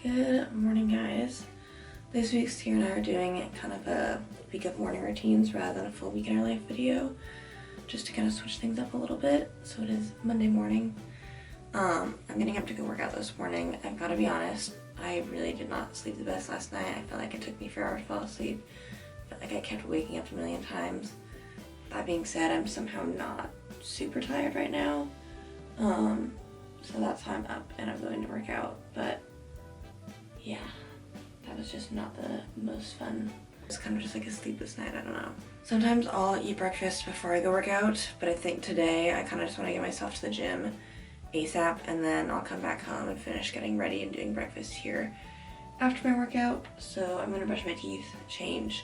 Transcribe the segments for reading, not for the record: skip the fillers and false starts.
Good morning, guys. This week, Sierra and I are doing kind of a week of morning routines rather than a full week in our life video, just to kind of switch things up a little bit. So it is Monday morning. I'm getting up to go work out this morning. I've got to be honest, I really did not sleep the best last night. I felt like it took me 4 hours to fall asleep. I felt like I kept waking up a million times. That being said, I'm somehow not super tired right now. So that's how I'm up and I'm going to work out. But yeah, that was just not the most fun. It's kind of just like a sleepless night, I don't know. Sometimes I'll eat breakfast before I go work out, but I think today I kind of just want to get myself to the gym ASAP, and then I'll come back home and finish getting ready and doing breakfast here after my workout. So I'm gonna brush my teeth, change,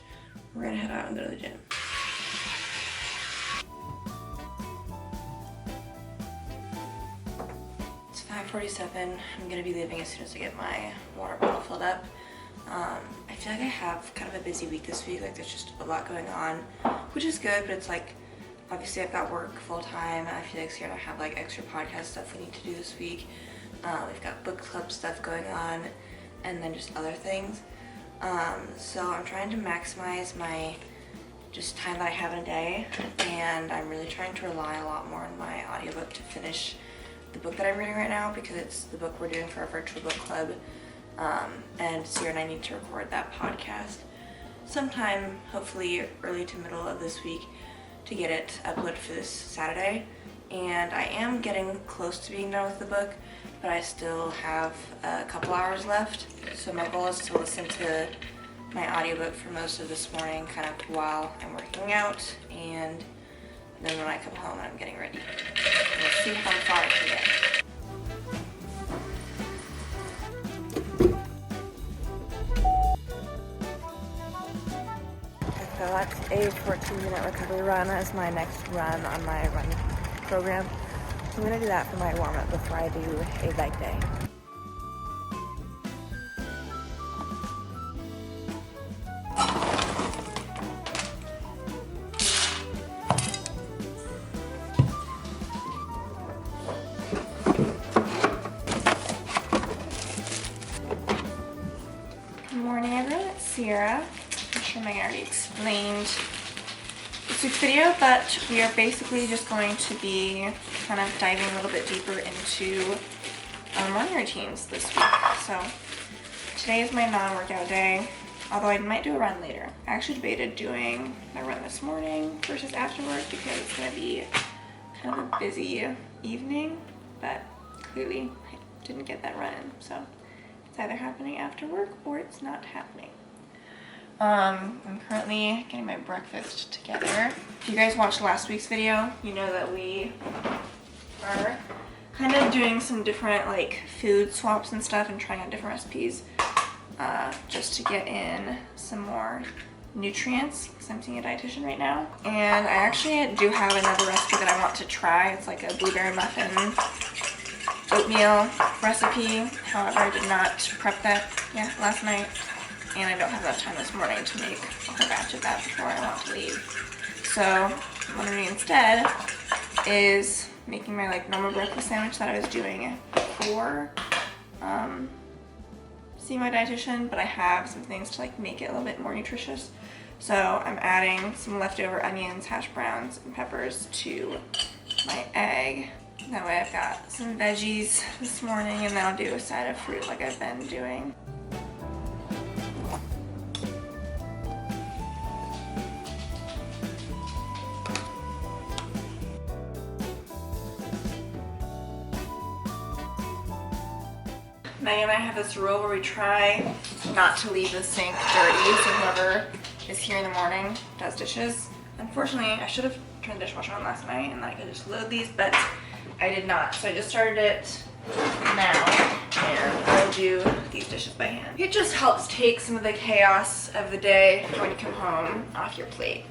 we're gonna head out and go to the gym. It's 5:47. I'm gonna be leaving as soon as I get my water bottle filled up. I feel like I have kind of a busy week this week. Like there's just a lot going on, which is good, but it's like, obviously I've got work full time. I feel like Sierra and I have like extra podcast stuff we need to do this week. We've got book club stuff going on, and then just other things. So I'm trying to maximize my just time that I have in a day, and I'm really trying to rely a lot more on my audiobook to finish the book that I'm reading right now, because it's the book we're doing for our virtual book club. And Sierra and I need to record that podcast sometime, hopefully early to middle of this week, to get it uploaded for this Saturday. And I am getting close to being done with the book, but I still have a couple hours left. So my goal is to listen to my audiobook for most of this morning, kind of while I'm working out, and then when I come home and I'm getting ready. Let's see how far I can get. So that's a 14-minute recovery run as my next run on my run program. So I'm gonna do that for my warm-up before I do a leg day. Good morning, everyone. It's Sierra. I'm sure Megan already explained this week's video, but we are basically just going to be kind of diving a little bit deeper into our morning routines this week. So today is my non-workout day, although I might do a run later. I actually debated doing my run this morning versus after work because it's going to be kind of a busy evening, but clearly I didn't get that run in, so it's either happening after work or it's not happening. I'm currently getting my breakfast together. If you guys watched last week's video, you know that we are kind of doing some different like food swaps and stuff and trying out different recipes just to get in some more nutrients, because I'm seeing a dietitian right now. And I actually do have another recipe that I want to try. It's like a blueberry muffin oatmeal recipe. However, I did not prep that last night, and I don't have enough time this morning to make a whole batch of that before I want to leave. So what I'm doing instead is making my like normal breakfast sandwich that I was doing before seeing my dietitian, but I have some things to like make it a little bit more nutritious. So I'm adding some leftover onions, hash browns, and peppers to my egg. That way I've got some veggies this morning, and then I'll do a side of fruit like I've been doing. Megan and I have this rule where we try not to leave the sink dirty, so whoever is here in the morning does dishes. Unfortunately, I should have turned the dishwasher on last night and I could just load these, but I did not. So I just started it now, and I'll do these dishes by hand. It just helps take some of the chaos of the day when you come home off your plate.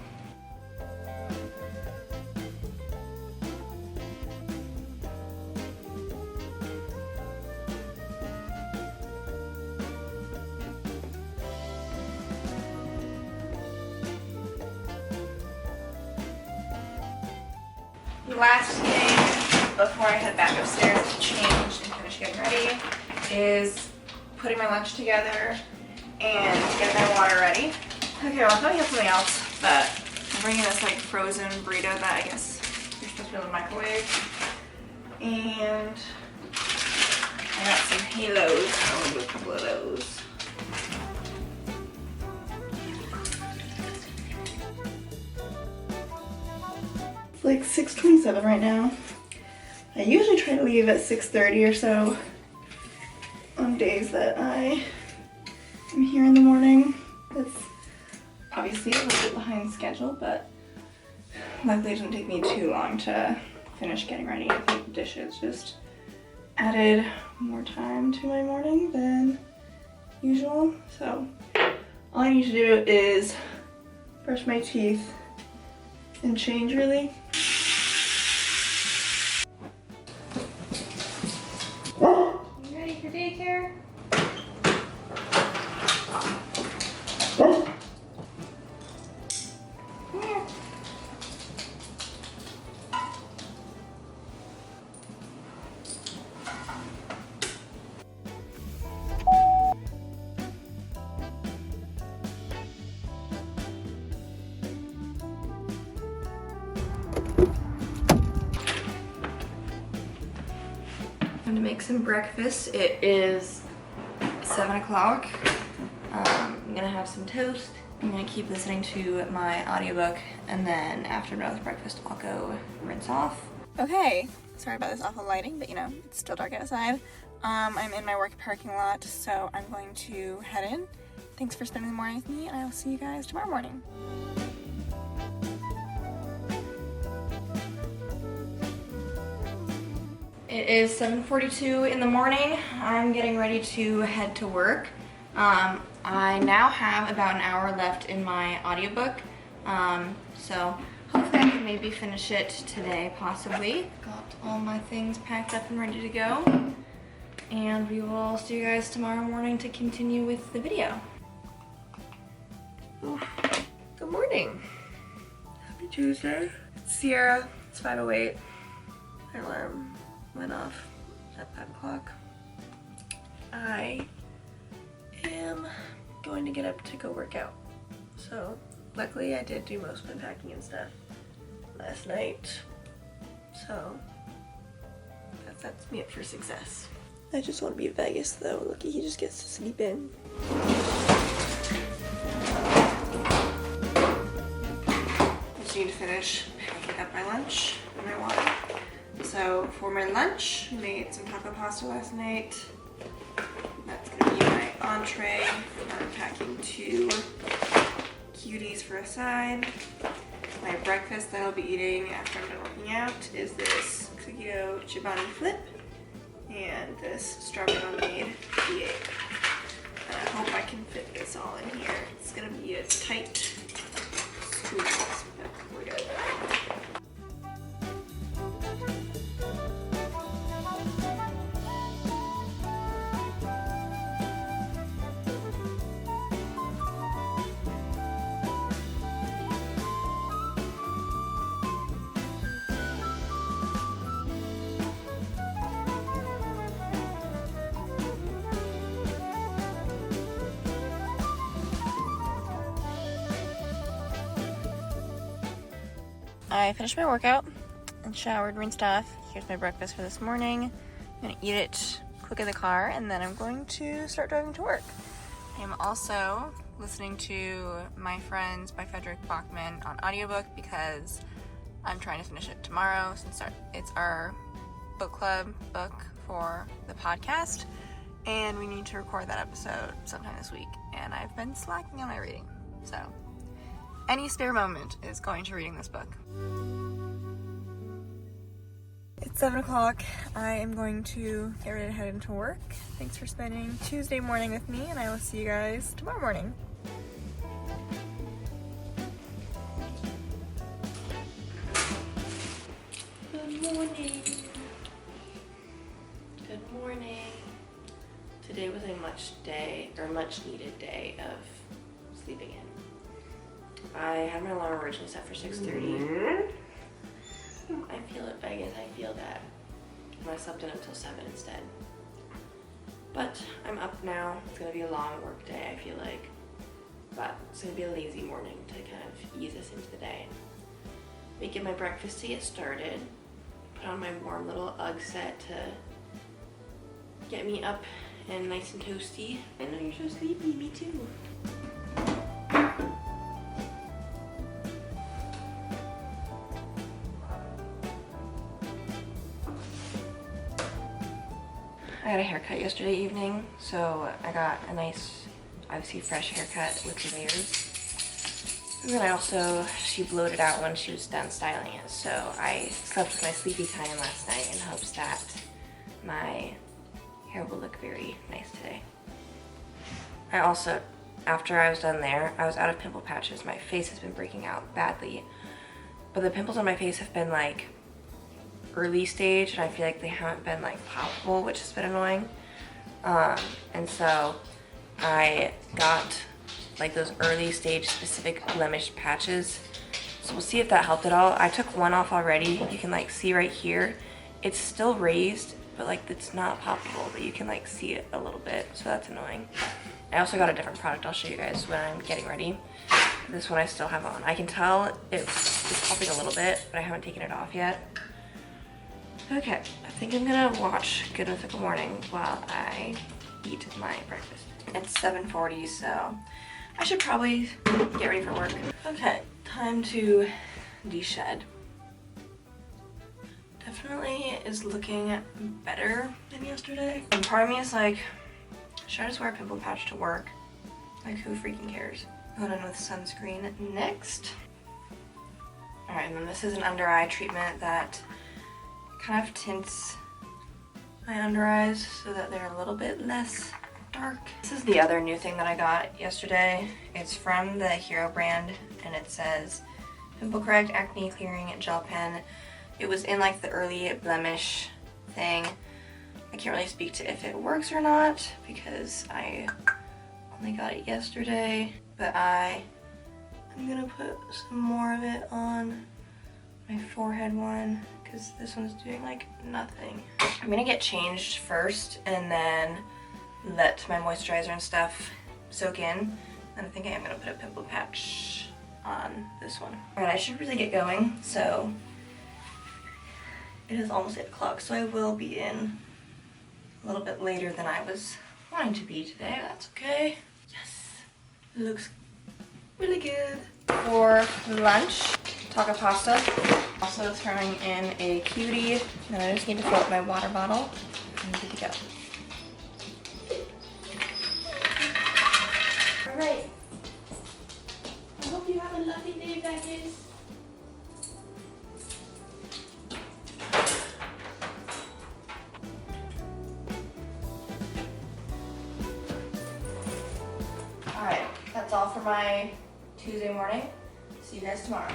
Last thing before I head back upstairs to change and finish getting ready is putting my lunch together and getting my water ready. Okay, well, I thought I had something else, but I'm bringing this like frozen burrito that I guess you're supposed to be able to microwave. And I got some halos. I'm gonna do a couple of those. It's like 6:27 right now. I usually try to leave at 6:30 or so on days that I am here in the morning. That's obviously a little bit behind schedule, but luckily it doesn't take me too long to finish getting ready. I think the dishes just added more time to my morning than usual. So all I need to do is brush my teeth and change really. You ready for daycare? Come here. Time to make some breakfast. It is 7 o'clock. I'm gonna have some toast. I'm gonna keep listening to my audiobook, and then after I'm done with breakfast, I'll go rinse off. Okay, sorry about this awful lighting, but you know, it's still dark outside. I'm in my work parking lot, so I'm going to head in. Thanks for spending the morning with me, and I will see you guys tomorrow morning. It is 7:42 in the morning. I'm getting ready to head to work. I now have about an hour left in my audiobook, so hopefully I can maybe finish it today, possibly. Got all my things packed up and ready to go, and we will see you guys tomorrow morning to continue with the video. Good morning. Happy Tuesday. It's Sierra. It's 5:08. My alarm went off at 5 o'clock. I am going to get up to go work out. So luckily I did do most of my packing and stuff last night. So that sets me up for success. I just want to be Vegas though. Lucky he just gets to sleep in. Just need to finish packing up my lunch and my water. So for my lunch, I made some taco pasta last night. That's gonna be my entree. I'm packing 2 cuties for a side. My breakfast that I'll be eating after I'm done working out is this cookie dough Chobani flip and this strawberry lemonade tea. And I hope I can fit this all in here. It's gonna be a tight squeeze, but we're good. I finished my workout and showered, rinsed off. Here's my breakfast for this morning. I'm gonna eat it quick in the car, and then I'm going to start driving to work. I'm also listening to My Friends by Frederick Bachman on audiobook because I'm trying to finish it tomorrow since it's our book club book for the podcast, and we need to record that episode sometime this week, and I've been slacking on my reading, so any spare moment is going to reading this book. It's 7 o'clock. I am going to get ready to head into work. Thanks for spending Tuesday morning with me, and I will see you guys tomorrow morning. Good morning. Good morning. Today was a much needed day of sleeping in. I had my alarm originally set for 6:30. I feel it, Vegas. I feel that. And I slept in until 7 instead. But I'm up now. It's gonna be a long work day, I feel like. But it's gonna be a lazy morning to kind of ease us into the day. Making my breakfast to get started. Put on my warm little UGG set to get me up and nice and toasty. I know you're so sleepy, me too. I got a haircut yesterday evening, so I got a nice, obviously fresh haircut with layers. And then she blowed it out when she was done styling it, so I slept with my sleepy time last night in hopes that my hair will look very nice today. I also, after I was done there, I was out of pimple patches. My face has been breaking out badly, but the pimples on my face have been like early stage, and I feel like they haven't been like palpable, which has been annoying. And so I got like those early stage specific blemish patches. So we'll see if that helped at all. I took one off already. You can like see right here. It's still raised, but like it's not palpable, but you can like see it a little bit. So that's annoying. I also got a different product. I'll show you guys when I'm getting ready. This one I still have on. I can tell it's popping a little bit, but I haven't taken it off yet. Okay, I think I'm gonna watch Good Mythical Morning while I eat my breakfast. It's 7:40, so I should probably get ready for work. Okay, time to de-shed. Definitely is looking better than yesterday. And part of me is like, should I just wear a pimple patch to work? Like, who freaking cares? Going in with sunscreen next. Alright, and then this is an under eye treatment that kind of tints my under eyes so that they're a little bit less dark. This is the other new thing that I got yesterday. It's from the Hero brand, and it says Pimple Correct Acne Clearing Gel Pen. It was in like the early blemish thing. I can't really speak to if it works or not because I only got it yesterday, but I'm gonna put some more of it on my forehead one because this one's doing like nothing. I'm gonna get changed first and then let my moisturizer and stuff soak in. And I think I am gonna put a pimple patch on this one. Alright, I should really get going. So it is almost 8 o'clock, so I will be in a little bit later than I was wanting to be today. That's okay. Yes, it looks really good. For lunch, taco pasta. Also throwing in a cutie. Then I just need to fill up my water bottle and I'm good to go. Alright. I hope you have a lovely day, Beckers. Alright, that's all for my Tuesday morning. See you guys tomorrow.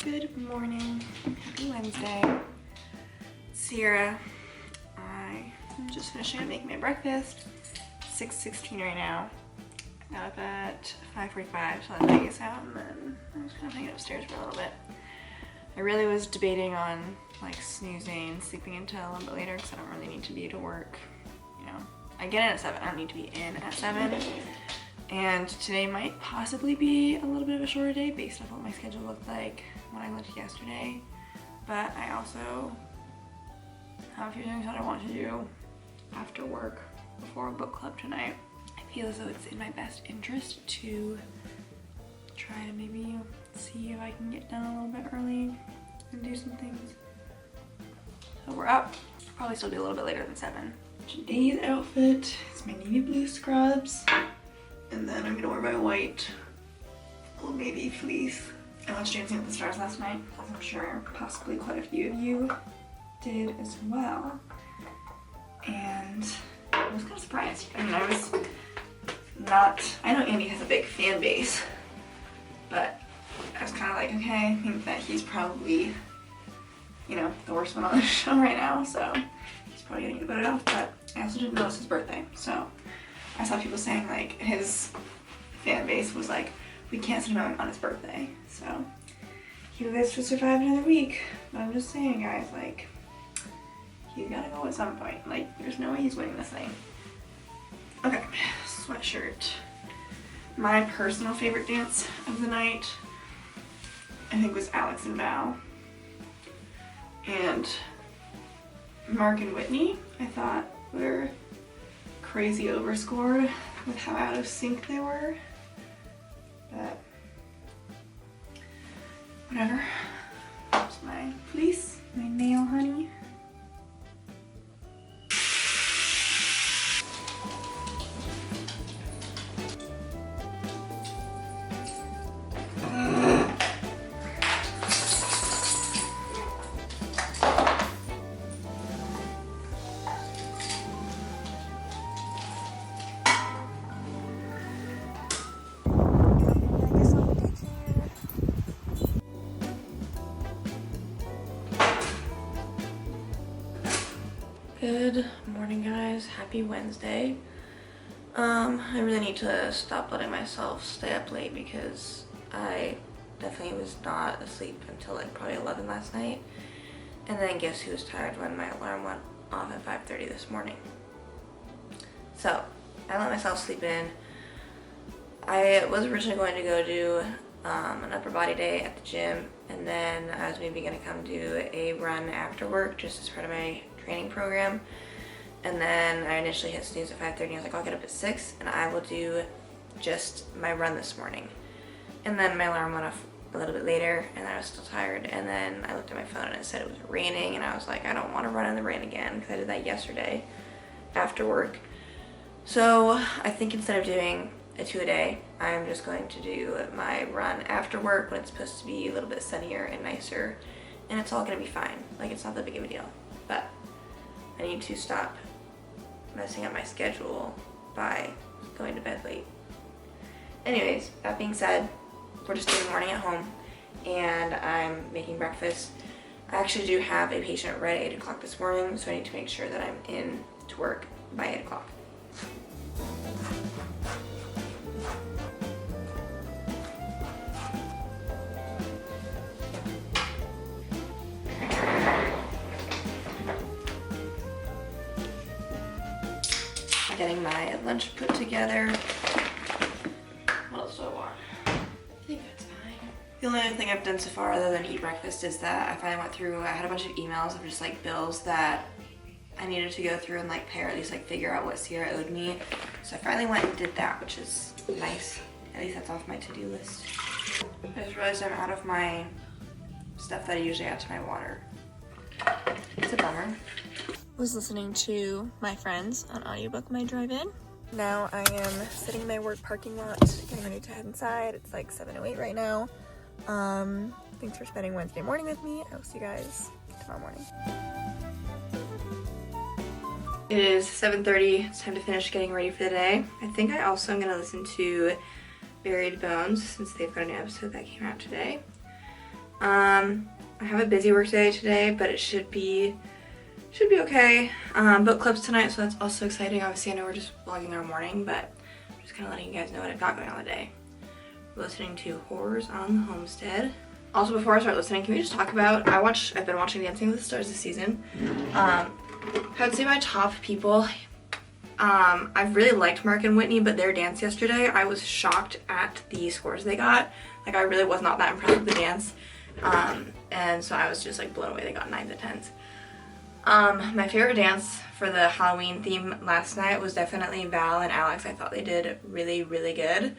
Good morning. Happy Wednesday. Sierra. I'm just finishing up making my breakfast. 6:16 right now. I got up at 5:45 so I let Vegas out, and then I was kind of hanging upstairs for a little bit. I really was debating on like snoozing and sleeping until a little bit later because I don't really need to be to work. You know, I get in at 7. I don't need to be in at 7. And today might possibly be a little bit of a shorter day based off what my schedule looked like when I left yesterday. But I also have a few things that I want to do after work before a book club tonight. I feel as though it's in my best interest to try to maybe see if I can get done a little bit early and do some things. So we're up. I'll probably still be a little bit later than 7. Today's outfit is my navy blue scrubs. And then I'm gonna wear my white little baby fleece. I watched Dancing with the Stars last night, as I'm sure possibly quite a few of you did as well. And I was kind of surprised. I mean, I know Andy has a big fan base, but I was kind of like, okay, I think that he's probably, you know, the worst one on the show right now, so he's probably gonna get voted off. But I also didn't know it's his birthday, so I saw people saying like his fan base was like we can't send him on his birthday, so he lives to survive another week. But I'm just saying, guys, like, he's gotta go at some point. Like, there's no way he's winning this thing. Okay, sweatshirt. My personal favorite dance of the night, I think, was Alex and Val. And Mark and Whitney, I thought, were crazy overscored with how out of sync they were. But whatever. That's my fleece, my nail honey. Good morning, guys. Happy Wednesday. I really need to stop letting myself stay up late because I definitely was not asleep until like probably 11 last night. And then guess who was tired when my alarm went off at 5:30 this morning. So I let myself sleep in. I was originally going to go do an upper body day at the gym, and then I was maybe going to come do a run after work just as part of my training program. And then I initially hit snooze at 5:30 and I was like, I'll get up at 6 and I will do just my run this morning. And then my alarm went off a little bit later and I was still tired, and then I looked at my phone and it said it was raining, and I was like, I don't want to run in the rain again because I did that yesterday after work. So I think instead of doing a 2-a-day, I'm just going to do my run after work when it's supposed to be a little bit sunnier and nicer, and it's all going to be fine. Like, it's not that big of a deal. But I need to stop messing up my schedule by going to bed late. Anyways, that being said, we're just doing morning at home and I'm making breakfast. I actually do have a patient right at 8 o'clock this morning, so I need to make sure that I'm in to work by 8 o'clock. Getting my lunch put together. What else do I want? I think that's fine. The only other thing I've done so far other than eat breakfast is that I finally went through, I had a bunch of emails of just like bills that I needed to go through and like pay, or at least like figure out what Sierra owed me. So I finally went and did that, which is nice. At least that's off my to-do list. I just realized I'm out of my stuff that I usually add to my water. It's a bummer. Was listening to my friends on audiobook my drive-in. Now I am sitting in my work parking lot, getting ready to head inside. It's like 7:08 right now. Thanks for spending Wednesday morning with me. I will see you guys tomorrow morning. It is 7:30. It's time to finish getting ready for the day. I think I also am going to listen to Buried Bones since they've got a new episode that came out today. I have a busy work day today, but it should be okay. Book clubs tonight, so that's also exciting. Obviously, I know we're just vlogging our morning, but I'm just kind of letting you guys know what I've got going on today. We're listening to Horrors on the Homestead. Also, before I start listening, can we just talk about, I've been watching Dancing with the Stars this season. I'd say my top people, I've really liked Mark and Whitney, but their dance yesterday, I was shocked at the scores they got. Like, I really was not that impressed with the dance. And so I was just like blown away. They got 9s and 10s. My favorite dance for the Halloween theme last night was definitely Val and Alex. I thought they did really, really good.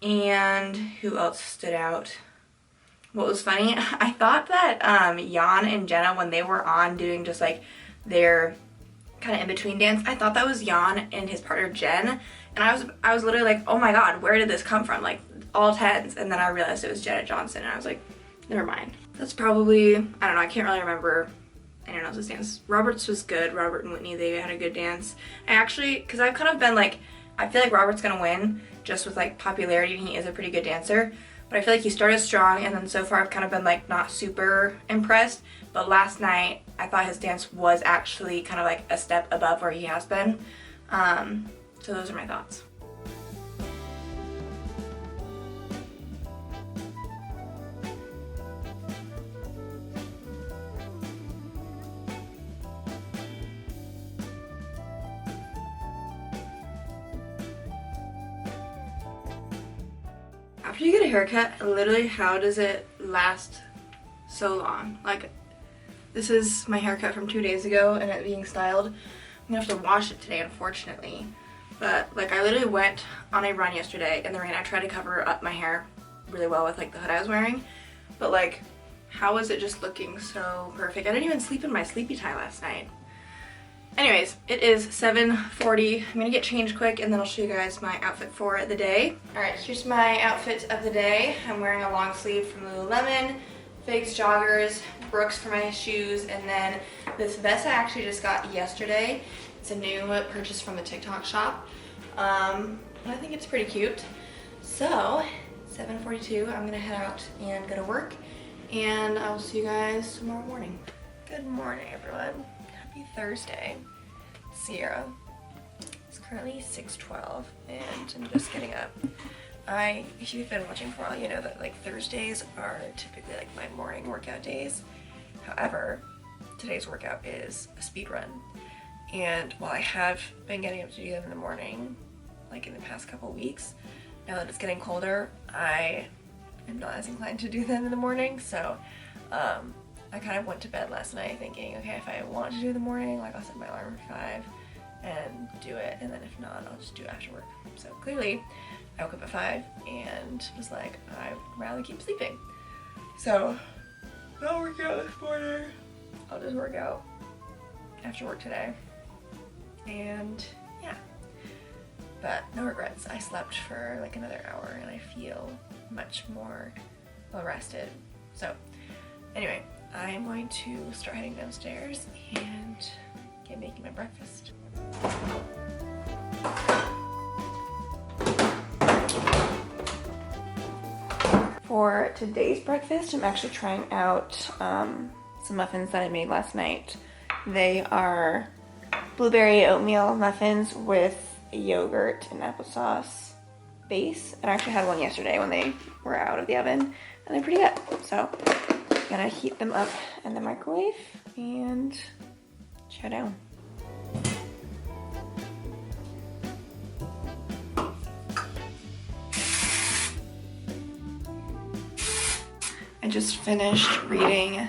And who else stood out? What was funny, I thought that Jan and Jenna, when they were on doing just like their kind of in-between dance, I thought that was Jan and his partner Jen. And I was literally like, oh my god, where did this come from? Like, all 10s. And then I realized it was Jenna Johnson, and I was like, never mind. That's probably, I don't know, I can't really remember anyone else's dance. Robert's was good. Robert and Whitney, they had a good dance. I actually, because I've kind of been like, I feel like Robert's gonna win just with like popularity, and he is a pretty good dancer. But I feel like he started strong, and then so far I've kind of been like not super impressed. But last night, I thought his dance was actually kind of like a step above where he has been. So those are my thoughts. After you get a haircut, literally how does it last so long? Like, this is my haircut from 2 days ago and it being styled. I'm gonna have to wash it today, unfortunately. But like, I literally went on a run yesterday in the rain. I tried to cover up my hair really well with like the hood I was wearing. But like, how is it just looking so perfect? I didn't even sleep in my sleepy tie last night. Anyways, it is 7:40. I'm gonna get changed quick and then I'll show you guys my outfit for the day. All right, here's my outfit of the day. I'm wearing a long sleeve from Lululemon, Figs joggers, Brooks for my shoes, and then this vest I actually just got yesterday. It's a new purchase from the TikTok shop. I think it's pretty cute. So, 7:42, I'm gonna head out and go to work, and I will see you guys tomorrow morning. Good morning, everyone. Happy Thursday. Sierra. It's currently 6:12 and I'm just getting up. If you've been watching for a while, you know that like Thursdays are typically like my morning workout days. However, today's workout is a speed run. And while I have been getting up to do them in the morning, like in the past couple weeks, now that it's getting colder, I am not as inclined to do them in the morning. So I kind of went to bed last night thinking, okay, if I want to do the morning, like I'll set my alarm for 5 and do it, and then if not, I'll just do it after work. So clearly, I woke up at 5 and was like, I'd rather keep sleeping. So, not working out this morning. I'll just work out after work today. And yeah, but no regrets. I slept for like another hour and I feel much more well rested. So anyway, I'm going to start heading downstairs and get making my breakfast. For today's breakfast, I'm actually trying out some muffins that I made last night. They are blueberry oatmeal muffins with yogurt and applesauce base. And I actually had one yesterday when they were out of the oven, and they're pretty good. So I'm gonna heat them up in the microwave and chow down. I just finished reading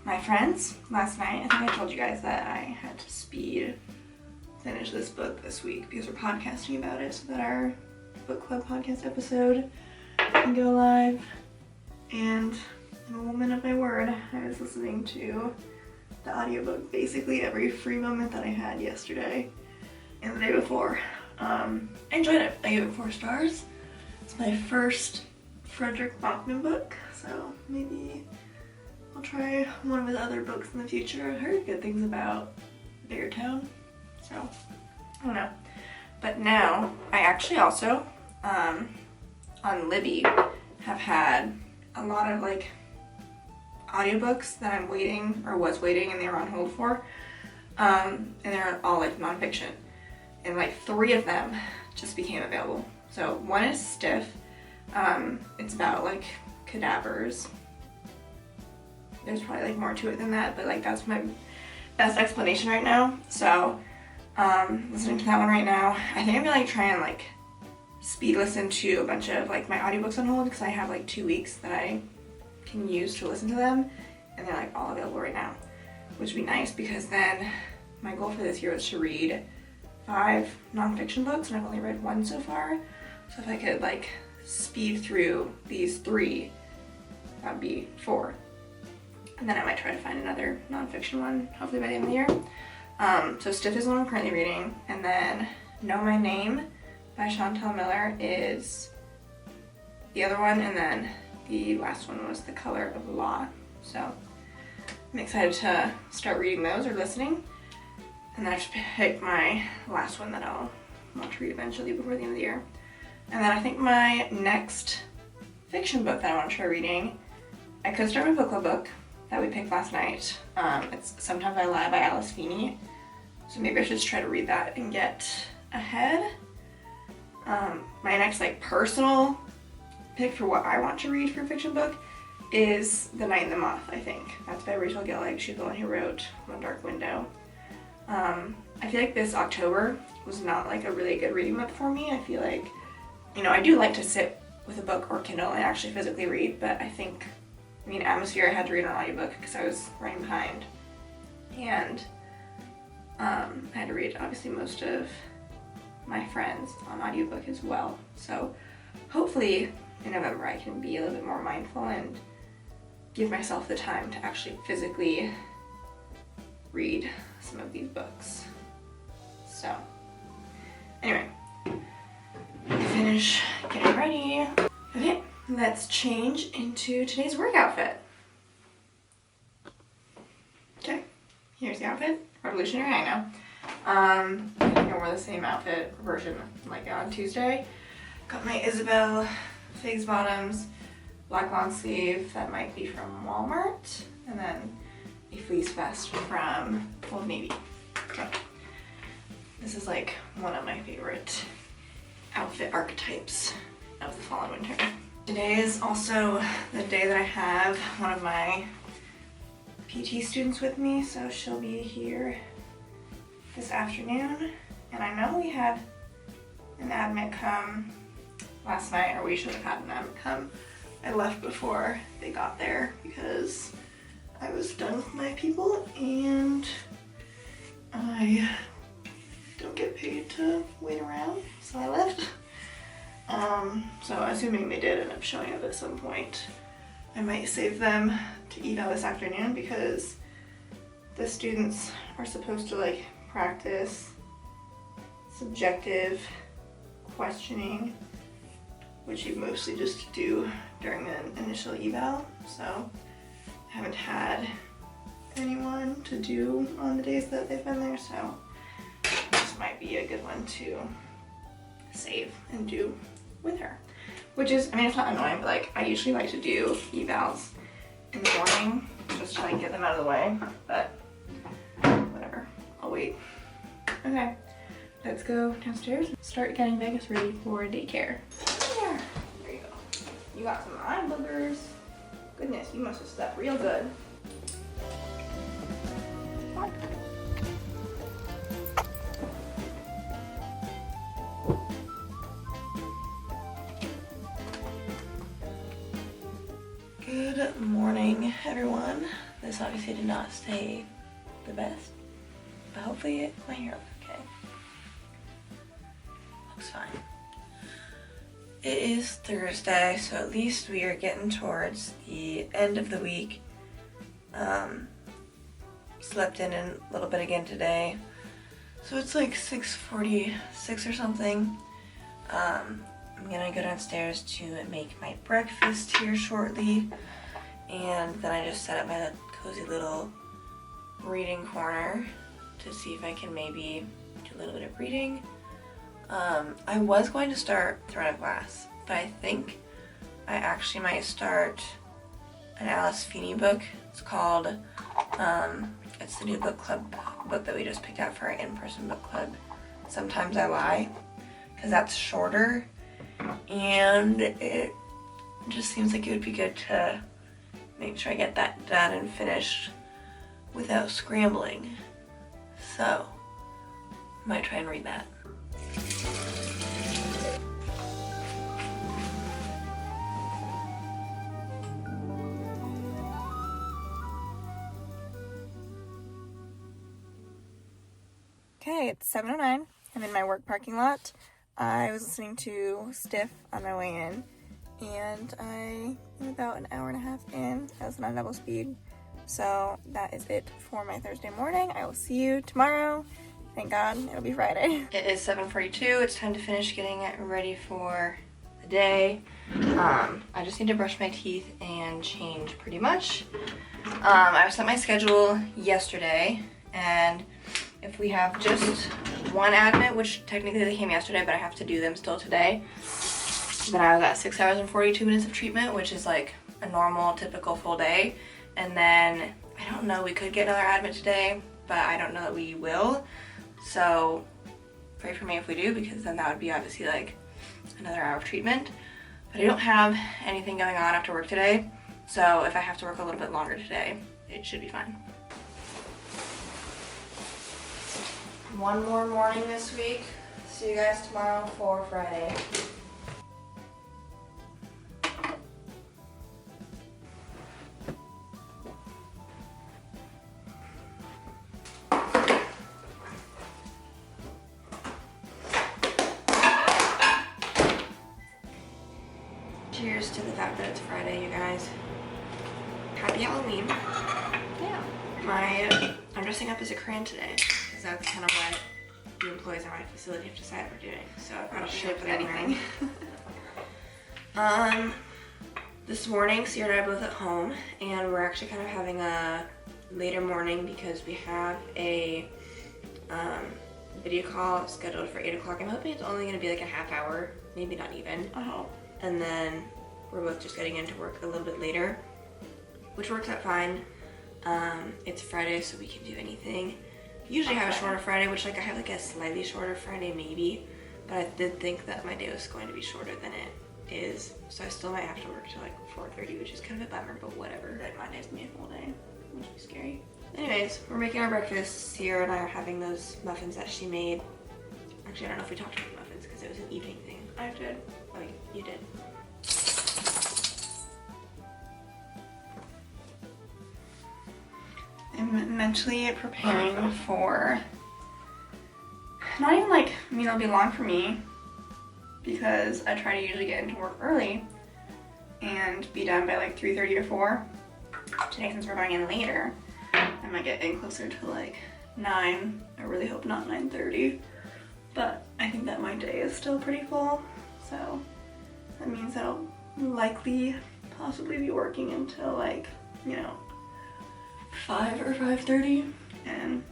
My Friends last night. I think I told you guys that I had to speed finish this book this week because we're podcasting about it so that our book club podcast episode can go live. And I'm a woman of my word. I was listening to the audiobook basically every free moment that I had yesterday and the day before. I enjoyed it. I gave it 4 stars. It's my first Frederick Bachman book, so maybe I'll try one of his other books in the future. I heard good things about Bigger Town, so I don't know. But now, I actually also, on Libby, have had a lot of like audiobooks that I'm waiting, or was waiting, and they were on hold for. And they're all like nonfiction. And like 3 of them just became available. So one is Stiff. It's about like cadavers. There's probably like more to it than that, but like that's my best explanation right now. So listening to that one right now. I think I'm gonna like try and like speed listen to a bunch of like my audiobooks on hold because I have like 2 weeks that I can use to listen to them, and they're like all available right now, which would be nice because then my goal for this year was to read 5 nonfiction books, and I've only read 1 so far. So if I could like speed through these 3, that would be 4. And then I might try to find another nonfiction one, hopefully by the end of the year. So Stiff is the one I'm currently reading, and then Know My Name by Chantel Miller is the other one, and then the last one was The Color of Law. So I'm excited to start reading those or listening. And then I should pick my last one that I'll want to read eventually before the end of the year. And then I think my next fiction book that I want to try reading, I could start my book club book that we picked last night. It's Sometimes I Lie by Alice Feeney. So maybe I should just try to read that and get ahead. My next like personal pick for what I want to read for a fiction book is The Night and the Moth, I think. That's by Rachel Gellig. She's the one who wrote One Dark Window. I feel like this October was not like a really good reading month for me. I feel like, you know, I do like to sit with a book or Kindle and actually physically read, but I mean, Atmosphere I had to read on audiobook because I was running behind. And I had to read, obviously, most of my friends on audiobook as well. So hopefully in November I can be a little bit more mindful and give myself the time to actually physically read some of these books. So anyway, finish getting ready. Okay, let's change into today's work outfit. Okay, here's the outfit. Revolutionary, I know. I think I wore the same outfit version like on Tuesday. Got my Isabel Figs bottoms, black long sleeve that might be from Walmart, and then a fleece vest from Old Navy. Okay. This is like one of my favorite outfit archetypes of the fall and winter. Today is also the day that I have one of my PT students with me, so she'll be here this afternoon. And I know we had an admit come last night, or we should have had an admit come. I left before they got there because I was done with my people and I don't get paid to wait around, so I left. So assuming they did end up showing up at some point, I might save them to eval this afternoon because the students are supposed to like practice subjective questioning, which you mostly just do during the initial eval. So I haven't had anyone to do on the days that they've been there, so this might be a good one to save and do with her. Which is, I mean, it's not annoying, but like I usually like to do evals in the morning just to like get them out of the way, but whatever, I'll wait. Okay, let's go downstairs and start getting Vegas ready for daycare. There you go. You got some eye boogers. Goodness, you must have slept real good. Good morning, everyone. This obviously did not stay the best, but hopefully my hair looks okay. Looks fine. It is Thursday, so at least we are getting towards the end of the week. Slept in a little bit again today, so it's like 6:46 or something. I'm gonna go downstairs to make my breakfast here shortly, and then I just set up my cozy little reading corner to see if I can maybe do a little bit of reading. I was going to start Throne of Glass, but I think I actually might start an Alice Feeney book. It's called, it's the new book club book that we just picked out for our in-person book club, Sometimes I Lie, because that's shorter, and it just seems like it would be good to make sure I get that done and finished without scrambling. So, I might try and read that. Okay, it's 7:09. I'm in my work parking lot. I was listening to Stiff on my way in, and I am about an hour and a half in. I was on double speed. So that is it for my Thursday morning. I will see you tomorrow. Thank God, it'll be Friday. It is 7:42. It's time to finish getting ready for the day. I just need to brush my teeth and change pretty much. I set my schedule yesterday, and if we have just one admit, which technically they came yesterday, but I have to do them still today, then I got 6 hours and 42 minutes of treatment, which is like a normal, typical full day. And then, I don't know, we could get another admit today, but I don't know that we will. So, pray for me if we do, because then that would be obviously like another hour of treatment. But I don't have anything going on after work today, so if I have to work a little bit longer today, it should be fine. One more morning this week. See you guys tomorrow for Friday. used to the fact that it's Friday, you guys. Happy Halloween. Yeah. I'm dressing up as a crayon today, because that's kind of what the employees at my facility have decided we're doing. So I've got to show up with anything. This morning, Sierra and I are both at home, and we're actually kind of having a later morning because we have a video call scheduled for 8 o'clock. I'm hoping it's only going to be like a half hour, maybe not even. Oh. And then we're both just getting into work a little bit later, which works out fine. It's Friday, so we can do anything. Usually I have a shorter Friday, which like I have like a slightly shorter Friday maybe, but I did think that my day was going to be shorter than it is, so I still might have to work till like 4:30, which is kind of a bummer, but whatever. Like Monday's gonna be a full day, which is scary. Anyways, we're making our breakfast. Sierra and I are having those muffins that she made. Actually, I don't know if we talked about muffins because it was an evening thing. I did. Oh, you did. I'm mentally preparing for, not even like, I mean, it'll be long for me because I try to usually get into work early and be done by like 3:30 or 4. Today, since we're going in later, I might get in closer to like 9. I really hope not 9:30, but I think that my day is still pretty full, so that means that I'll likely possibly be working until like, you know, 5 or 5:30, and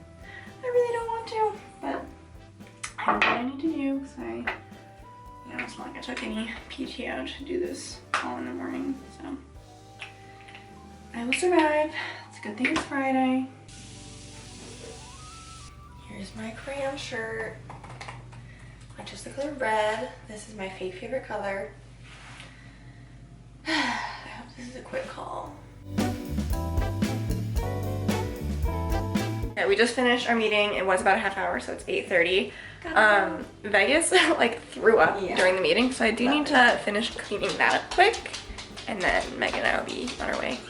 I really don't want to, but I know what I need to do because it's not like I took any PTO to do this all in the morning, so I will survive. It's a good thing it's Friday. Here's my crayon shirt. I chose the color red. This is my favorite color. I hope this is a quick call. Yeah, we just finished our meeting. It was about a half hour, so it's 8:30. Vegas like threw up during the meeting, so I do need to finish cleaning that up quick, and then Megan and I will be on our way.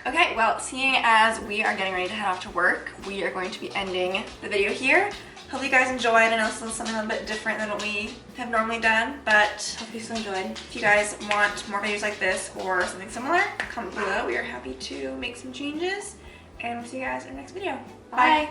Okay, well, seeing as we are getting ready to head off to work, we are going to be ending the video here. Hope you guys enjoyed. I know this is something a little bit different than what we have normally done, but hope you still enjoyed. If you guys want more videos like this or something similar, comment below. We are happy to make some changes, and we'll see you guys in the next video. Bye.